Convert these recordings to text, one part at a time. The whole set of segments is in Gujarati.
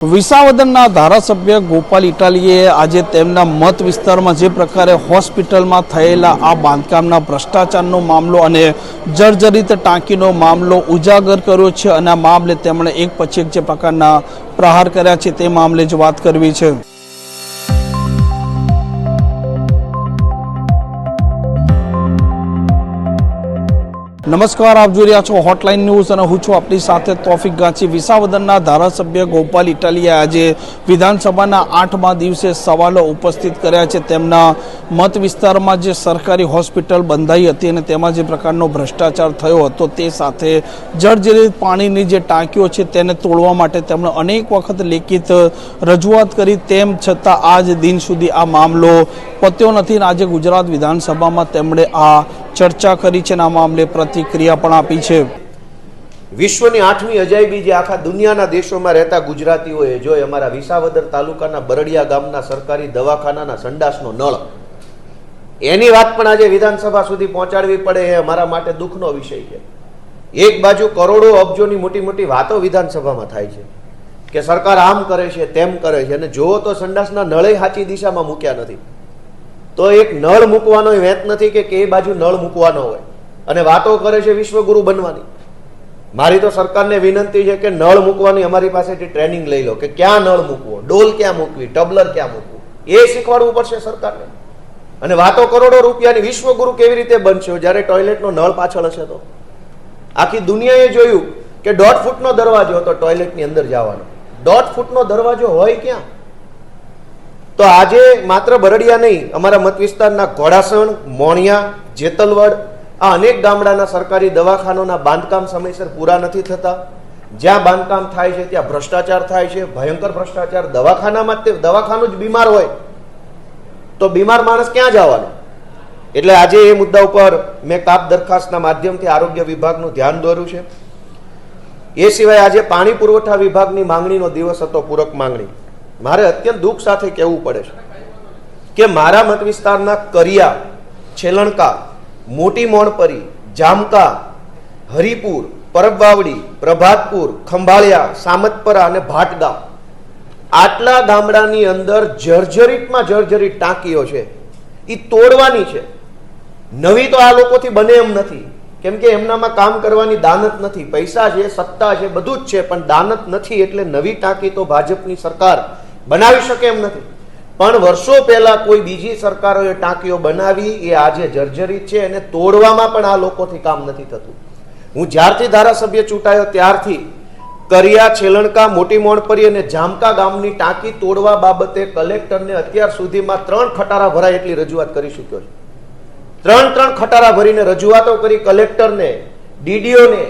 વિસાવદરના ધારાસભ્ય ગોપાલ ઇટાલીએ આજે તેમના મત વિસ્તારમાં જે પ્રકારે હોસ્પિટલમાં થયેલા આ બાંધકામના ભ્રષ્ટાચારનો મામલો અને જર્જરિત ટાંકીનો મામલો ઉજાગર કર્યો છે અને આ મામલે તેમણે એક પછી એક જે પ્રકારના પ્રહાર કર્યા છે તે મામલે જ વાત કરવી છે। નમસ્કાર, આપ જોઈ રહ્યા છો હોટલાઇન ન્યૂઝ અને હું છું આપની સાથે તોફિક ગાંચી। વિસાવદરના ધારાસભ્ય ગોપાલ ઇટાલીએ આજે વિધાનસભાના 8મા દિવસે સવાલો ઉપસ્થિત કર્યા છે। તેમના મત વિસ્તારમાં જે સરકારી હોસ્પિટલ બંધાઈ હતી અને તેમાં જે પ્રકારનો ભ્રષ્ટાચાર થયો હતો તે સાથે જર્જરિત પાણીની જે ટાંકીઓ છે તેને તોડવા માટે તેમણે અનેક વખત લેખિત રજૂઆત કરી, તેમ છતાં આજ દિન સુધી આ મામલો પત્યો નથી અને આજે ગુજરાત વિધાનસભામાં તેમણે આ ચર્ચા કરી છે અને આ મામલે પ્રતિક્રિયા પણ આપી છે। વિશ્વની 8મી અજાયબી જે આખા દુનિયાના દેશોમાં રહેતા ગુજરાતીઓએ જોઈ અમારા વિસાવદર તાલુકાના બરડિયા ગામના સરકારી દવાખાનાના સંડાસનો નળ, એની વાત પણ આજે વિધાનસભા સુધી પહોંચાડવી પડે એ અમારા માટે દુઃખનો વિષય છે। એક બાજુ કરોડો અબજોની મોટી મોટી વાતો વિધાનસભામાં થાય છે કે સરકાર આમ કરે છે તેમ કરે છે, અને જોવો તો સંડાસના નળે સાચી દિશામાં મૂક્યા નથી। તો એક નળ મૂકવાનો વેત નથી કે એ બાજુ નળ મૂકવાનો હોય અને વાતો કરે છે વિશ્વગુરુ બનવાની। મારી તો સરકારને વિનંતી છે કે નળ મૂકવાની અમારી પાસેથી ટ્રેનિંગ લઈ લો કે ક્યાં નળ મૂકવો, ડોલ ક્યાં મૂકવી, ટબલર ક્યાં મૂકવું, એ શીખવાડવું પડશે સરકારને। અને વાતો કરોડો રૂપિયાની, વિશ્વગુરુ કેવી રીતે બનશે જ્યારે ટોયલેટનો નળ પાછળ હશે? તો આખી દુનિયાએ જોયું કે 1.5 ફૂટનો દરવાજો હતો ટોયલેટની અંદર જવાનો, 1.5 ફૂટનો દરવાજો હોય ક્યાં? તો આજે માત્ર બરડિયા નહીં, અમારા મત વિસ્તારના ઘોડાસણ, મોણિયા, જેતલવડ, આ અનેક ગામડાના સરકારી દવાખાનાના બાંધકામ સમયસર પૂરા નથી થતા। જ્યાં બાંધકામ થાય છે ત્યાં ભ્રષ્ટાચાર થાય છે, ભયંકર ભ્રષ્ટાચાર। દવાખાનામાં દવાખાનું જ બીમાર હોય તો બીમાર માણસ ક્યાં જવાનો? એટલે આજે એ મુદ્દા ઉપર મેં કાપ દરખાસ્તના માધ્યમથી આરોગ્ય વિભાગનું ધ્યાન દોર્યું છે। એ સિવાય આજે પાણી પુરવઠા વિભાગની માંગણીનો દિવસ હતો, પૂરક માંગણી। મારે અત્યંત દુઃખ સાથે કહેવું પડે છે કે મારા મત વિસ્તારના કરિયા, છેલણકા, મોટી મોણપરી, જામકા, હરિપુર, પરબવાવડી, પ્રભાતપુર, ખંભાળિયા, સામતપરા અને ભાટગામ, આટલા ગામડાની અંદર જર્જરિતમાં જર્જરિત ટાંકીઓ છે, એ તોડવાની છે। નવી તો આ લોકોથી બને એમ નથી, કેમ કે એમનામાં કામ કરવાની દાનત નથી, પૈસા છે, સત્તા છે, બધું જ છે, પણ દાનત નથી। એટલે નવી ટાંકી તો ભાજપની સરકાર બનાવી શકે એમ નથી, પણ વર્ષો પહેલા કોઈ બીજી સરકારોએ ટાંકીઓ બનાવી, એ આજે જર્જરિત છે અને તોડવામાં પણ આ લોકોથી કામ નથી થતું। હું જ્યારથી ધારાસભ્ય ચૂંટાયો ત્યારથી કરિયા, છેલણકા, મોટી મોણપરી અને જામકા ગામની ટાંકી તોડવા બાબતે કલેક્ટરને અત્યાર સુધીમાં 3 ખટારા ભરાય એટલી રજૂઆત કરી ચૂક્યો છું। 3 ખટારા ભરીને રજૂઆતો કરી કલેક્ટરને, ડીડીઓને,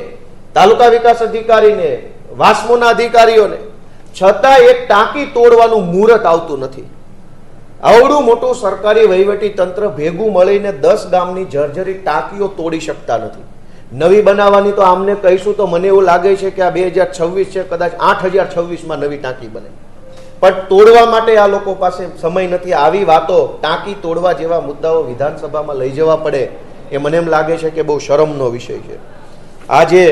તાલુકા વિકાસ અધિકારીને, વાસ્મોના અધિકારીઓને, છતાં એક ટાંકી તોડવાનું મુહૂર્ત આવતું નથી। આવડું મોટું સરકારી વહીવટી તંત્ર ભેગું મળીને 10 ગામની જર્જરિત ટાંકીઓ તોડી શકતા નથી। નવી બનાવવાની તો આમને કહીશું તો મને એવું લાગે છે કે આ 2026 છે, કદાચ 8026માં નવી ટાંકી બને, પણ તોડવા માટે આ લોકો પાસે સમય નથી। આવી વાતો, ટાંકી તોડવા જેવા મુદ્દાઓ વિધાનસભામાં લઈ જવા પડે એ મને એમ લાગે છે કે બહુ શરમનો વિષય છે। આજે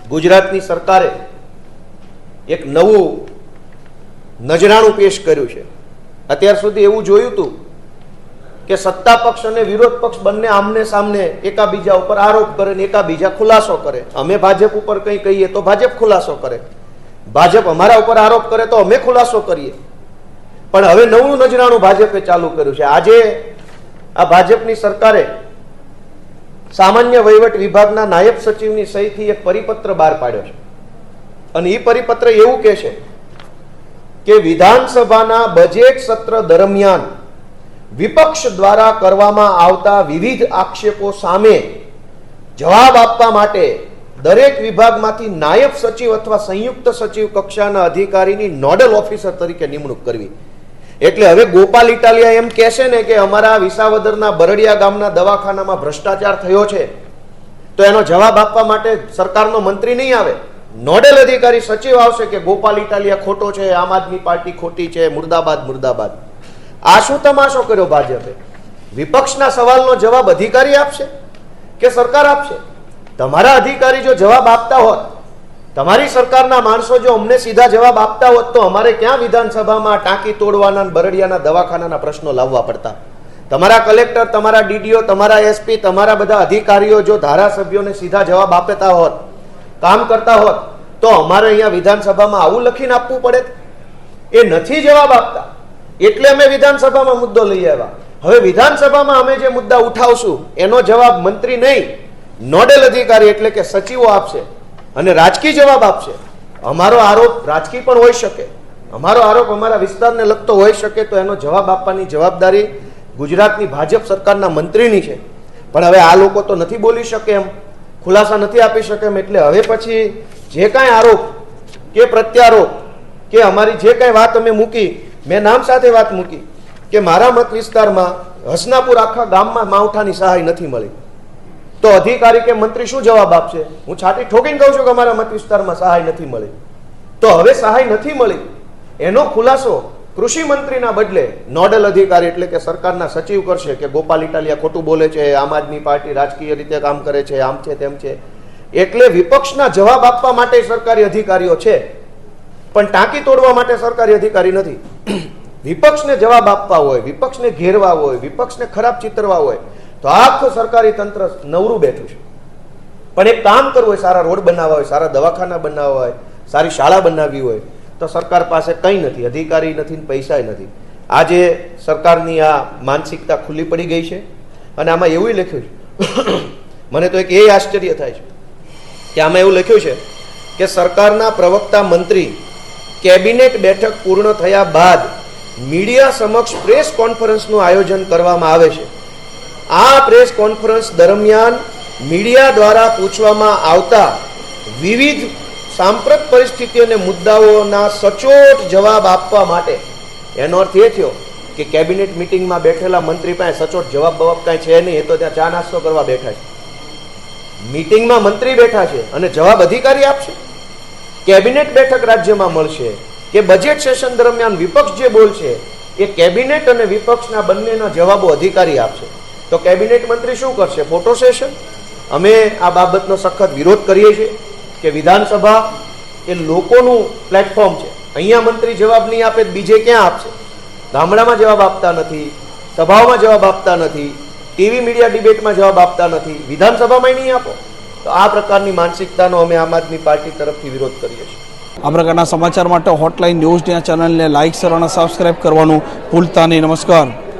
ગુજરાતની સરકારે એક નવું નજરાણું પેશ કર્યું છે। અત્યાર સુધી એવું જોયું હતું કે સત્તા પક્ષ અને વિરોધ પક્ષ બંને આમને સામને એકાબીજા ઉપર આરોપ કરે ને એકાબીજા ખુલાસો કરે। અમે ભાજપ ઉપર કંઈ કહીએ તો ભાજપ ખુલાસો કરે, ભાજપ અમારા ઉપર આરોપ કરે તો અમે ખુલાસો કરીએ, પણ હવે નવું નજરાણું ભાજપે ચાલુ કર્યું છે। આજે આ ભાજપની સરકારે સામાન્ય વહીવટ વિભાગના નાયબ સચિવની સહીથી એક પરિપત્ર બહાર પાડ્યો છે અને એ પરિપત્ર એવું કહે છે કે વિધાનસભાના બજેટ સત્ર દરમિયાન વિપક્ષ દ્વારા કરવામાં આવતા વિવિધ આક્ષેપો સામે જવાબ આપવા માટે દરેક વિભાગમાંથી નાયબ સચિવ અથવા સંયુક્ત સચિવ કક્ષાના અધિકારીની નોડલ ઓફિસર તરીકે નિમણૂક કરવી। એટલે હવે ગોપાલ ઇટાલિયા એમ કહેશે ને કે અમારા વિસાવદરના બરડિયા ગામના દવાખાનામાં ભ્રષ્ટાચાર થયો છે, તો એનો જવાબ આપવા માટે સરકારનો મંત્રી નહીં આવે, નોડલ અધિકારી સચિવ આવશે કે ગોપાલ ઇટાલિયા ખોટો છે, આમ આદમી પાર્ટી ખોટી છે, મુર્દાબાદ મુર્દાબાદ। આ શું તમાશો કર્યો ભાજપે? વિપક્ષના સવાલનો જવાબ અધિકારી આપશે કે સરકાર આપશે? તમારા અધિકારી જો જવાબ આપતા હોત તમારી સરકારના માણસો જો અમને સીધા જવાબ આપતા હોત તો અમારે ક્યાં વિધાનસભામાં ટાંકી તોડવાના બરડિયાના દવાખાનાના પ્રશ્નો લાવવા પડતા. તમારા કલેક્ટર, તમારા ડીડીઓ, તમારા એસપી, તમારા બધા અધિકારીઓ જો ધારાસભ્યોને સીધા જવાબ આપતા હોત, કામ કરતા હોત, તો અમારે અહીંયા વિધાનસભામાં આવું લખીને આપવું પડે. એ નથી જવાબ આપતા એટલે અમે વિધાનસભામાં મુદ્દો લઈ આવ્યા. હવે વિધાનસભામાં અમે જે મુદ્દા ઉઠાવશું એનો જવાબ મંત્રી નહીં, નોડલ અધિકારી એટલે કે સચિવો આપશે અને રાજકીય જવાબ આપશે. અમારો આરોપ રાજકીય પણ હોઈ શકે, અમારો આરોપ અમારા વિસ્તારને લગતો હોઈ શકે, તો એનો જવાબ આપવાની જવાબદારી ગુજરાતની ભાજપ સરકારના મંત્રીની છે. પણ હવે આ લોકો તો નથી બોલી શકે એમ, ખુલાસા નથી આપી શકે એમ. એટલે હવે પછી જે કાંઈ આરોપ કે પ્રત્યારોપ કે અમારી જે કાંઈ વાત અમે મૂકી, મેં નામ સાથે વાત મૂકી કે મારા મત વિસ્તારમાં હસનાપુર આખા ગામમાં માવઠાની સહાય નથી મળી, તો અધિકારી કે મંત્રી શું જવાબ આપશે? હું છાતી ઠોકીને કહું છું કે અમારા મત વિસ્તારમાં સહાય નથી મળી. તો હવે સહાય નથી મળી એનો ખુલાસો કૃષિ મંત્રીના બદલે નોડલ અધિકારી એટલે કે સરકારના સચિવ કરશે કે ગોપાલ ઇટાલિયા ખોટું બોલે છે, આમ આદમી પાર્ટી રાજકીય રીતે કામ કરે છે, આમ છે તેમ છે. એટલે વિપક્ષના જવાબ આપવા માટે સરકારી અધિકારીઓ છે, પણ ટાંકી તોડવા માટે સરકારી અધિકારી નથી. વિપક્ષને જવાબ આપવા હોય, વિપક્ષને ઘેરવા હોય, વિપક્ષને ખરાબ ચિતરવા હોય તો આખું સરકારી તંત્ર નવરું બેઠું છે. પણ એક કામ કરવું હોય, સારા રોડ બનાવવા હોય, સારા દવાખાના બનાવવા હોય, સારી શાળા બનાવવી હોય, તો સરકાર પાસે કંઈ નથી, અધિકારી નથી, પૈસા નથી. આજે સરકારની આ માનસિકતા ખુલ્લી પડી ગઈ છે. અને આમાં એવું લખ્યું છે, મને તો એક એ આશ્ચર્ય થાય છે કે આમાં એવું લખ્યું છે કે સરકારના પ્રવક્તા મંત્રી કેબિનેટ બેઠક પૂર્ણ થયા બાદ મીડિયા સમક્ષ પ્રેસ કોન્ફરન્સનું આયોજન કરવામાં આવે છે. આ પ્રેસ કોન્ફરન્સ દરમિયાન મીડિયા દ્વારા પૂછવામાં આવતા વિવિધ સાંપ્રત પરિસ્થિતિ અને મુદ્દાઓના સચોટ જવાબ આપવા માટે. એનો અર્થ એ થયો કે કેબિનેટ મિટિંગમાં બેઠેલા મંત્રી પાસે સચોટ જવાબ કાંઈ છે નહીં, એ તો ત્યાં ચા નાસ્તો કરવા બેઠા છે. મિટિંગમાં મંત્રી બેઠા છે અને જવાબ અધિકારી આપશે. કેબિનેટ બેઠક રાજ્યમાં મળશે કે બજેટ સેશન દરમિયાન વિપક્ષ જે બોલશે એ કેબિનેટ અને વિપક્ષના બંનેના જવાબો અધિકારી આપશે. તો કેબિનેટ મંત્રી શું કરશે? Photo session. અમે આ બાબતનો સખત વિરોધ કરીએ છીએ કે વિધાનસભા એ લોકોનું પ્લેટફોર્મ છે. અહીંયા મંત્રી જવાબ નહીં આપે બીજે ક્યાં આપશે? ગામડામાં જવાબ આપતા નથી, સભાઓમાં જવાબ આપતા નથી, ટીવી મીડિયા ડિબેટમાં જવાબ આપતા નથી, વિધાનસભામાં નહીં આપો. તો આ પ્રકારની માનસિકતાનો અમે આમ આદમી પાર્ટી તરફથી વિરોધ કરીએ છીએ. આ પ્રકારના સમાચાર માટે હોટલાઇન ન્યૂઝની આ ચેનલને લાઇક, શેર અને સબસ્ક્રાઇબ કરવાનું ભૂલતા નહીં. નમસ્કાર.